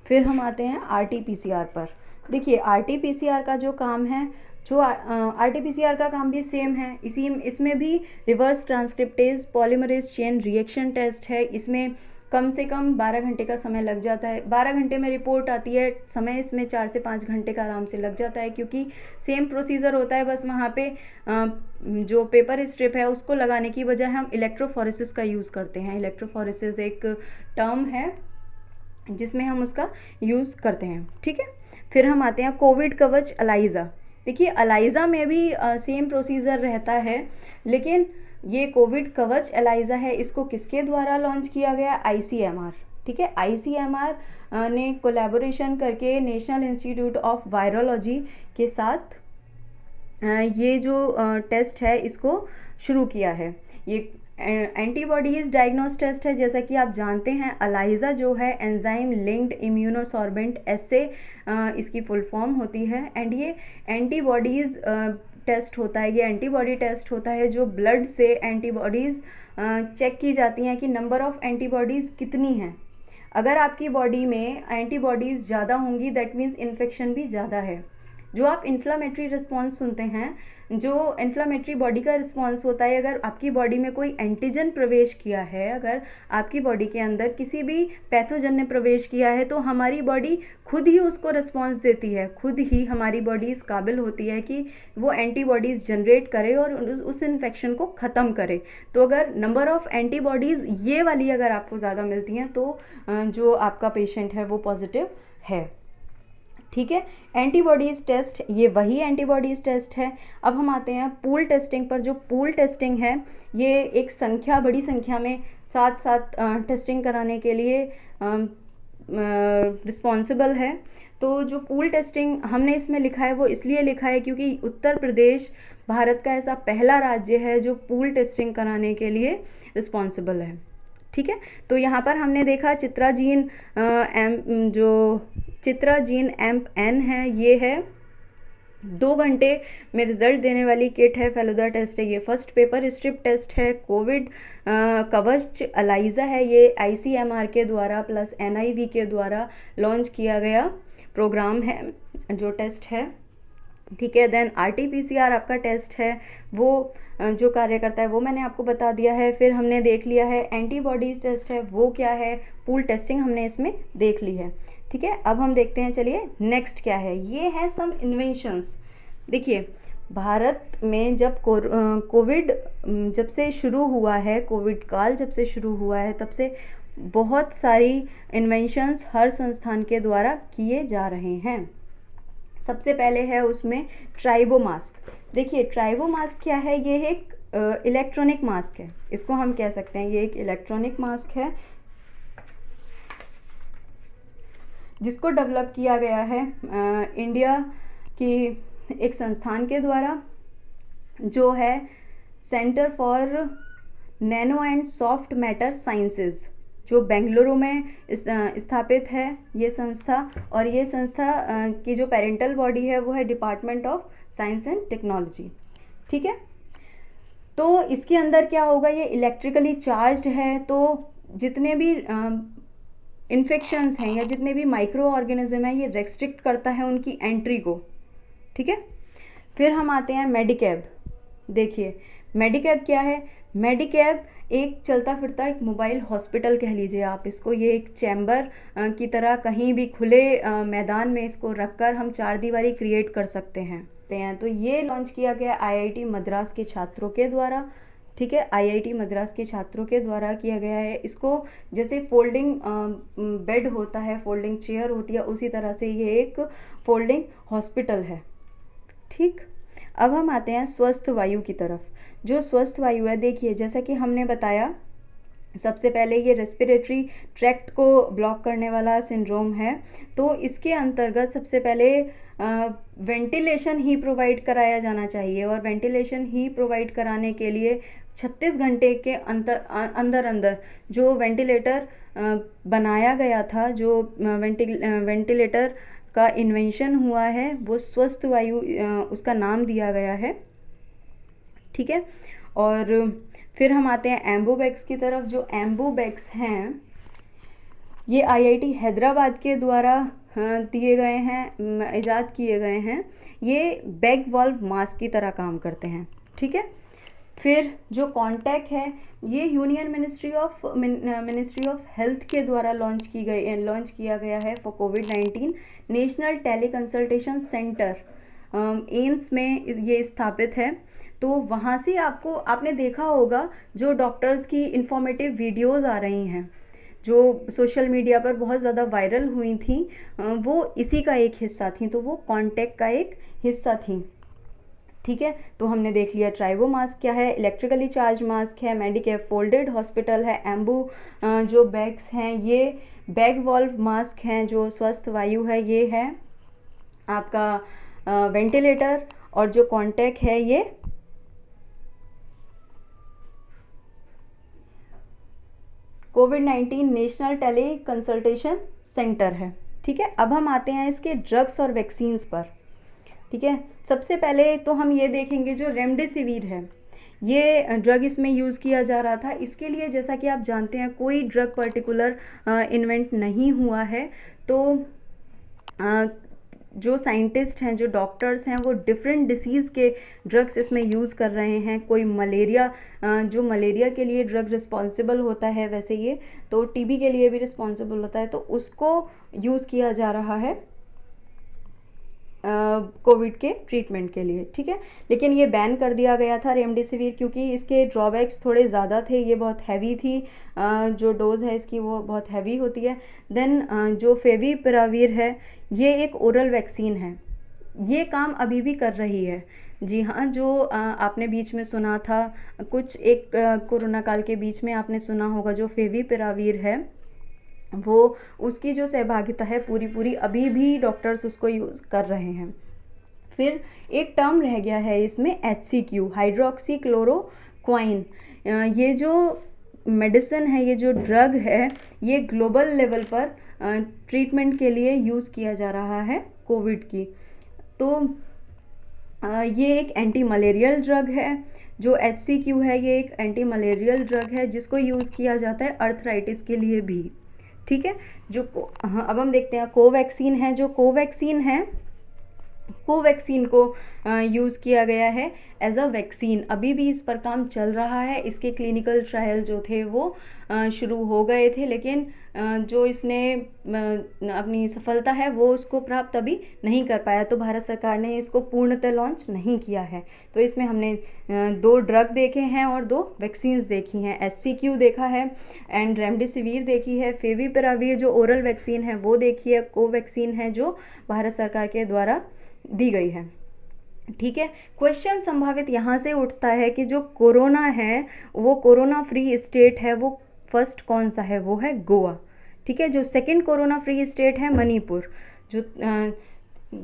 फिर हम आते हैं RT-PCR पर। देखिए RT-PCR का जो काम है, जो RT-PCR का काम भी सेम है, इसमें भी reverse transcriptase polymerase chain reaction test है। इसमें कम से कम 12 घंटे का समय लग जाता है। 12 घंटे में रिपोर्ट आती है, समय इसमें 4 से 5 घंटे का आराम से लग जाता है, क्योंकि सेम प्रोसीजर होता है। बस वहाँ पे जो पेपर स्ट्रिप है उसको लगाने की बजाय हम इलेक्ट्रोफोरेसिस का यूज़ करते हैं। इलेक्ट्रोफोरेसिस एक टर्म है जिसमें हम उसका यूज़ करते हैं। ठीक है, फिर हम आते हैं कोविड कवच अलाइजा। देखिए अलाइजा में भी सेम प्रोसीजर रहता है, लेकिन ये कोविड कवच एलाइजा है, इसको किसके द्वारा लॉन्च किया गया? ICMR। ठीक है, ICMR ने कोलैबोरेशन करके नेशनल इंस्टीट्यूट ऑफ वायरोलॉजी के साथ ये जो टेस्ट है इसको शुरू किया है। ये एंटीबॉडीज़ डायग्नोस टेस्ट है। जैसा कि आप जानते हैं अलाइजा जो है एंजाइम लिंक्ड इम्यूनोसॉर्बेंट एसे इसकी फुल फॉर्म होती है। एंड ये एंटीबॉडीज़ टेस्ट होता है, ये एंटीबॉडी टेस्ट होता है जो ब्लड से एंटीबॉडीज़ चेक की जाती हैं कि नंबर ऑफ़ एंटीबॉडीज़ कितनी हैं। अगर आपकी बॉडी में एंटीबॉडीज़ ज़्यादा होंगी दैट मीन्स इन्फेक्शन भी ज़्यादा है। जो आप इन्फ्लामेटरी रिस्पॉन्स सुनते हैं, जो इन्फ्लामेटरी बॉडी का रिस्पॉन्स होता है, अगर आपकी बॉडी में कोई एंटीजन प्रवेश किया है, अगर आपकी बॉडी के अंदर किसी भी पैथोजन ने प्रवेश किया है, तो हमारी बॉडी खुद ही उसको रिस्पॉन्स देती है। खुद ही हमारी बॉडी इस काबिल होती है कि वो एंटीबॉडीज़ जनरेट करे और उस इन्फेक्शन को ख़त्म करे। तो अगर नंबर ऑफ़ एंटीबॉडीज़ ये वाली अगर आपको ज़्यादा मिलती हैं तो जो आपका पेशेंट है वो पॉजिटिव है। ठीक है, एंटीबॉडीज़ टेस्ट ये वही एंटीबॉडीज़ टेस्ट है। अब हम आते हैं पूल टेस्टिंग पर। जो पूल टेस्टिंग है ये एक बड़ी संख्या में साथ टेस्टिंग कराने के लिए रिस्पॉन्सिबल है। तो जो पूल टेस्टिंग हमने इसमें लिखा है वो इसलिए लिखा है क्योंकि उत्तर प्रदेश भारत का ऐसा पहला राज्य है जो पूल टेस्टिंग कराने के लिए रिस्पॉन्सिबल है। ठीक है, तो यहाँ पर हमने देखा चित्राजीन चित्राजीन एम्प एन है, ये है 2 घंटे में रिजल्ट देने वाली किट है। फेलुदा टेस्ट है, ये फर्स्ट पेपर स्ट्रिप टेस्ट है। कोविड कवच एलाइजा है, ये ICMR के द्वारा प्लस NIV के द्वारा लॉन्च किया गया प्रोग्राम है जो टेस्ट है। ठीक है, देन RT-PCR आपका टेस्ट है, वो जो कार्य करता है वो मैंने आपको बता दिया है। फिर हमने देख लिया है एंटीबॉडीज टेस्ट है, वो क्या है, पूल टेस्टिंग हमने इसमें देख ली है। ठीक है, अब हम देखते हैं, चलिए नेक्स्ट क्या है, ये है सम इन्वेंशंस। देखिए, भारत में जब कोविड जब से शुरू हुआ है, कोविड काल जब से शुरू हुआ है, तब से बहुत सारी इन्वेंशंस हर संस्थान के द्वारा किए जा रहे हैं। सबसे पहले है उसमें ट्राइबो मास्क। देखिए, ट्राइबो मास्क क्या है, ये एक इलेक्ट्रॉनिक मास्क है, इसको हम कह सकते हैं ये एक इलेक्ट्रॉनिक मास्क है जिसको डेवलप किया गया है इंडिया की एक संस्थान के द्वारा, जो है centre for nano and soft matter sciences, जो बेंगलुरु में स्थापित है ये संस्था। और ये संस्था की जो पेरेंटल बॉडी है वो है department of science and technology. ठीक है, तो इसके अंदर क्या होगा, ये इलेक्ट्रिकली चार्ज्ड है, तो जितने भी इन्फेक्शंस हैं या जितने भी माइक्रो ऑर्गेनिज्म हैं ये रेस्ट्रिक्ट करता है उनकी एंट्री को। ठीक है, फिर हम आते हैं मेडिकैब। देखिए, मेडिकैब क्या है, मेडिकैब एक चलता फिरता एक मोबाइल हॉस्पिटल कह लीजिए आप इसको। ये एक चैम्बर की तरह कहीं भी खुले मैदान में इसको रखकर हम 4 दीवारी क्रिएट कर सकते हैं। तो ये लॉन्च किया गया IIT मद्रास के छात्रों के द्वारा। ठीक है, IIT मद्रास के छात्रों के द्वारा किया गया है। इसको जैसे फोल्डिंग बेड होता है, फोल्डिंग चेयर होती है, उसी तरह से ये एक फोल्डिंग हॉस्पिटल है। ठीक, अब हम आते हैं स्वस्थ वायु की तरफ। जो स्वस्थ वायु है, देखिए जैसा कि हमने बताया, सबसे पहले ये रेस्पिरेटरी ट्रैक्ट को ब्लॉक करने वाला सिंड्रोम है, तो इसके अंतर्गत सबसे पहले वेंटिलेशन ही प्रोवाइड कराया जाना चाहिए। और वेंटिलेशन ही प्रोवाइड कराने के लिए 36 घंटे के अंदर जो वेंटिलेटर बनाया गया था, जो वेंटिलेटर का इन्वेंशन हुआ है, वो स्वस्थ वायु उसका नाम दिया गया है। ठीक है, और फिर हम आते हैं एम्बूबैग्स की तरफ। जो एम्बूबैग्स हैं ये IIT हैदराबाद के द्वारा दिए गए हैं, इजाद किए गए हैं। ये बैग वॉल्व मास्क की तरह काम करते हैं। ठीक है, फिर जो कॉन्टैक्ट है ये यूनियन मिनिस्ट्री ऑफ हेल्थ के द्वारा लॉन्च किया गया है फॉर कोविड-19। National teleconsultation centre AIIMS में ये स्थापित है। तो वहाँ से आपने देखा होगा जो डॉक्टर्स की इंफॉर्मेटिव वीडियोस आ रही हैं जो सोशल मीडिया पर बहुत ज़्यादा वायरल हुई थी, वो इसी का एक हिस्सा थी, तो वो कॉन्टैक्ट का एक हिस्सा थी। ठीक है, तो हमने देख लिया ट्राइबो मास्क क्या है, इलेक्ट्रिकली चार्ज मास्क है, मेडिकेयर फोल्डेड हॉस्पिटल है, एम्बू जो बैग्स हैं ये बैग वॉल्व मास्क हैं, जो स्वस्थ वायु है ये है आपका वेंटिलेटर, और जो कॉन्टैक्ट है ये कोविड-19 नेशनल टेली कंसल्टेशन सेंटर है। ठीक है, अब हम आते हैं इसके ड्रग्स और वैक्सीन्स पर। ठीक है, सबसे पहले तो हम ये देखेंगे जो रेमडेसिविर है, ये ड्रग इसमें यूज़ किया जा रहा था। इसके लिए जैसा कि आप जानते हैं कोई ड्रग पर्टिकुलर इन्वेंट नहीं हुआ है, तो जो साइंटिस्ट हैं, जो डॉक्टर्स हैं, वो डिफरेंट डिसीज़ के ड्रग्स इसमें यूज़ कर रहे हैं। कोई मलेरिया, जो मलेरिया के लिए ड्रग रिस्पॉन्सिबल होता है, वैसे ये तो TB के लिए भी रिस्पॉन्सिबल होता है, तो उसको यूज़ किया जा रहा है कोविड के ट्रीटमेंट के लिए। ठीक है, लेकिन ये बैन कर दिया गया था रेमडेसिविर, क्योंकि इसके ड्रॉबैक्स थोड़े ज़्यादा थे। ये बहुत हैवी थी, जो डोज है इसकी वो बहुत हैवी होती है। देन जो फेविपिराविर है ये एक ओरल वैक्सीन है, ये काम अभी भी कर रही है। जी हाँ, जो आपने बीच में सुना था कुछ एक कोरोना काल के बीच में आपने सुना होगा, जो फेविपिराविर है वो उसकी जो सहभागिता है पूरी अभी भी डॉक्टर्स उसको यूज़ कर रहे हैं। फिर एक टर्म रह गया है इसमें HCQ, हाइड्रोक्सी क्लोरोक्वाइन। ये जो मेडिसिन है, ये जो ड्रग है, ये ग्लोबल लेवल पर ट्रीटमेंट के लिए यूज़ किया जा रहा है कोविड की। तो ये एक एंटी मलेरियल ड्रग है। जो HCQ है ये एक एंटी मलेरियल ड्रग है जिसको यूज़ किया जाता है अर्थराइटिस के लिए भी। ठीक है, हाँ, अब हम देखते हैं कोवैक्सीन है। जो कोवैक्सीन है, कोवैक्सीन को यूज़ किया गया है एज अ वैक्सीन। अभी भी इस पर काम चल रहा है। इसके क्लिनिकल ट्रायल जो थे वो शुरू हो गए थे, लेकिन जो इसने अपनी सफलता है वो उसको प्राप्त अभी नहीं कर पाया। तो भारत सरकार ने इसको पूर्णतः लॉन्च नहीं किया है। तो इसमें हमने 2 ड्रग देखे हैं और 2 वैक्सीन्स देखी हैं। HCQ देखा है एंड रेमडेसिविर देखी है। फेविपिराविर जो ओरल वैक्सीन है वो देखी है। कोवैक्सीन है जो भारत सरकार के द्वारा दी गई है। ठीक है, क्वेश्चन संभावित यहाँ से उठता है कि जो कोरोना है वो कोरोना फ्री स्टेट है, वो फर्स्ट कौन सा है? वो है गोवा। ठीक है, जो सेकंड कोरोना फ्री स्टेट है मणिपुर। जो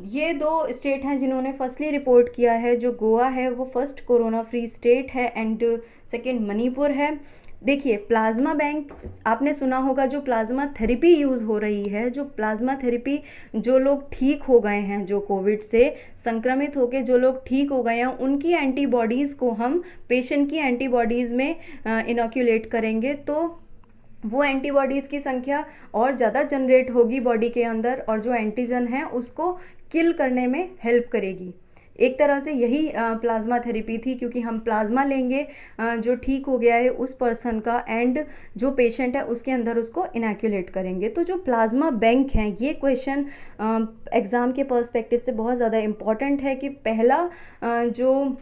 ये 2 स्टेट हैं जिन्होंने फर्स्टली रिपोर्ट किया है। जो गोवा है वो फर्स्ट कोरोना फ्री स्टेट है एंड सेकंड मणिपुर है। देखिए, प्लाज्मा बैंक आपने सुना होगा। जो प्लाज्मा थेरेपी यूज़ हो रही है, जो प्लाज्मा थेरेपी, जो लोग ठीक हो गए हैं, जो कोविड से संक्रमित होकर जो लोग ठीक हो गए हैं, उनकी एंटीबॉडीज़ को हम पेशेंट की एंटीबॉडीज़ में इनोक्यूलेट करेंगे तो वो एंटीबॉडीज़ की संख्या और ज़्यादा जनरेट होगी बॉडी के अंदर और जो एंटीजन है उसको किल करने में हेल्प करेगी। एक तरह से यही प्लाज्मा थेरेपी थी, क्योंकि हम प्लाज्मा लेंगे जो ठीक हो गया है उस पर्सन का एंड जो पेशेंट है उसके अंदर उसको इनैक्यूलेट करेंगे। तो जो प्लाज्मा बैंक हैं, ये क्वेश्चन एग्ज़ाम के पर्सपेक्टिव से बहुत ज़्यादा इम्पॉर्टेंट है कि पहला जो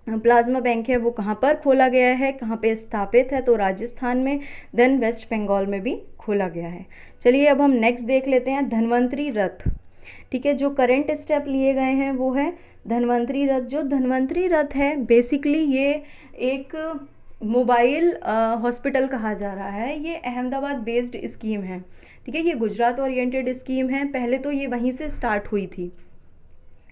प्लाज्मा बैंक है वो कहाँ पर खोला गया है, कहाँ पे स्थापित है? तो राजस्थान में, देन वेस्ट बंगाल में भी खोला गया है। चलिए अब हम नेक्स्ट देख लेते हैं धन्वंतरी रथ। ठीक है, जो करंट स्टेप लिए गए हैं वो है धन्वंतरी रथ। जो धन्वंतरी रथ है बेसिकली ये एक मोबाइल हॉस्पिटल कहा जा रहा है। ये अहमदाबाद बेस्ड स्कीम है। ठीक है, ये गुजरात ओरिएंटेड स्कीम है। पहले तो ये वहीं से स्टार्ट हुई थी।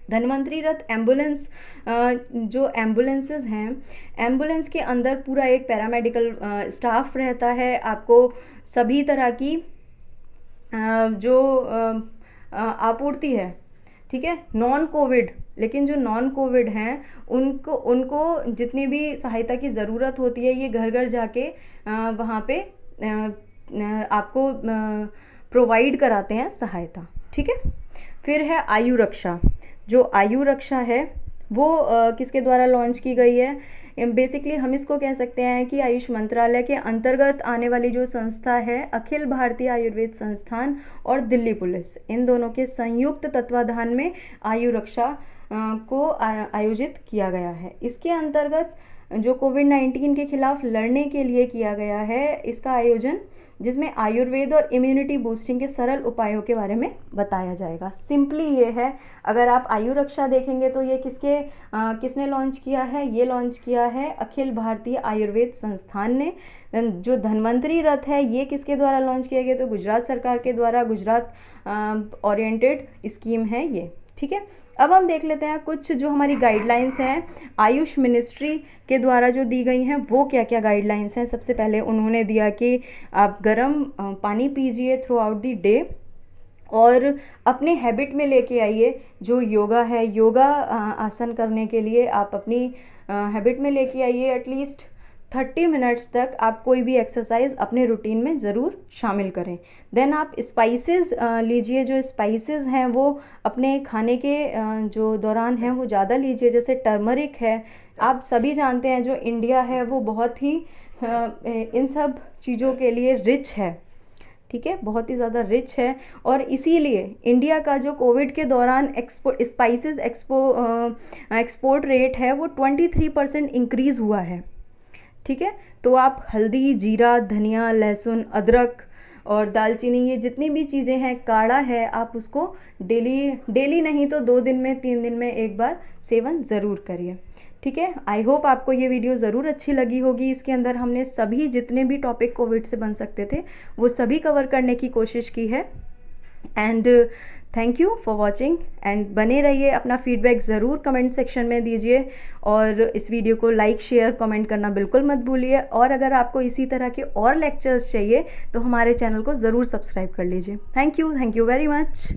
धन्वंतरी रथ एम्बुलेंस, जो एम्बुलेंसेस हैं, एम्बुलेंस के अंदर पूरा एक पैरामेडिकल स्टाफ रहता है। आपको सभी तरह की जो आपूर्ति है, ठीक है, नॉन कोविड, लेकिन जो नॉन कोविड हैं उनको जितनी भी सहायता की ज़रूरत होती है ये घर घर जाके वहाँ पे आपको प्रोवाइड कराते हैं सहायता। ठीक है, फिर है आयु रक्षा। जो आयु रक्षा है वो किसके द्वारा लॉन्च की गई है? बेसिकली हम इसको कह सकते हैं कि आयुष मंत्रालय के अंतर्गत आने वाली जो संस्था है, अखिल भारतीय आयुर्वेद संस्थान और दिल्ली पुलिस, इन दोनों के संयुक्त तत्वाधान में आयु रक्षा को आयोजित किया गया है। इसके अंतर्गत जो कोविड-19 के खिलाफ लड़ने के लिए किया गया है इसका आयोजन, जिसमें आयुर्वेद और इम्यूनिटी बूस्टिंग के सरल उपायों के बारे में बताया जाएगा। सिंपली ये है, अगर आप आयु रक्षा देखेंगे तो ये किसने लॉन्च किया है? ये लॉन्च किया है अखिल भारतीय आयुर्वेद संस्थान ने। जो धन्वंतरी रथ है ये किसके द्वारा लॉन्च किया गया? तो गुजरात सरकार के द्वारा, गुजरात ओरिएंटेड स्कीम है ये। ठीक है, अब हम देख लेते हैं कुछ जो हमारी गाइडलाइंस हैं आयुष मिनिस्ट्री के द्वारा जो दी गई हैं वो क्या क्या गाइडलाइंस हैं। सबसे पहले उन्होंने दिया कि आप गर्म पानी पीजिए थ्रू आउट द डे और अपने हैबिट में लेके आइए जो योगा है, योगा आसन करने के लिए आप अपनी हैबिट में लेके आइए। एटलीस्ट 30 मिनट्स तक आप कोई भी एक्सरसाइज अपने रूटीन में ज़रूर शामिल करें। देन आप स्पाइसेस लीजिए। जो स्पाइसेस हैं वो अपने खाने के जो दौरान हैं वो ज़्यादा लीजिए। जैसे टर्मरिक है, आप सभी जानते हैं जो इंडिया है वो बहुत ही इन सब चीज़ों के लिए रिच है। ठीक है, बहुत ही ज़्यादा रिच है और इसीलिए इंडिया का जो कोविड के दौरान स्पाइसेस एक्सपोर्ट रेट है वो 23% इंक्रीज़ हुआ है। ठीक है, तो आप हल्दी, जीरा, धनिया, लहसुन, अदरक और दालचीनी, ये जितनी भी चीज़ें हैं, काढ़ा है, आप उसको डेली नहीं तो 2 दिन में 3 दिन में एक बार सेवन ज़रूर करिए। ठीक है, आई होप आपको ये वीडियो ज़रूर अच्छी लगी होगी। इसके अंदर हमने सभी जितने भी टॉपिक कोविड से बन सकते थे वो सभी कवर करने की कोशिश की है and thank you for watching and बने रहिए, अपना फीडबैक ज़रूर कमेंट सेक्शन में दीजिए और इस वीडियो को लाइक शेयर कमेंट करना बिल्कुल मत भूलिए। और अगर आपको इसी तरह के और लेक्चर्स चाहिए तो हमारे चैनल को ज़रूर सब्सक्राइब कर लीजिए। Thank you very much.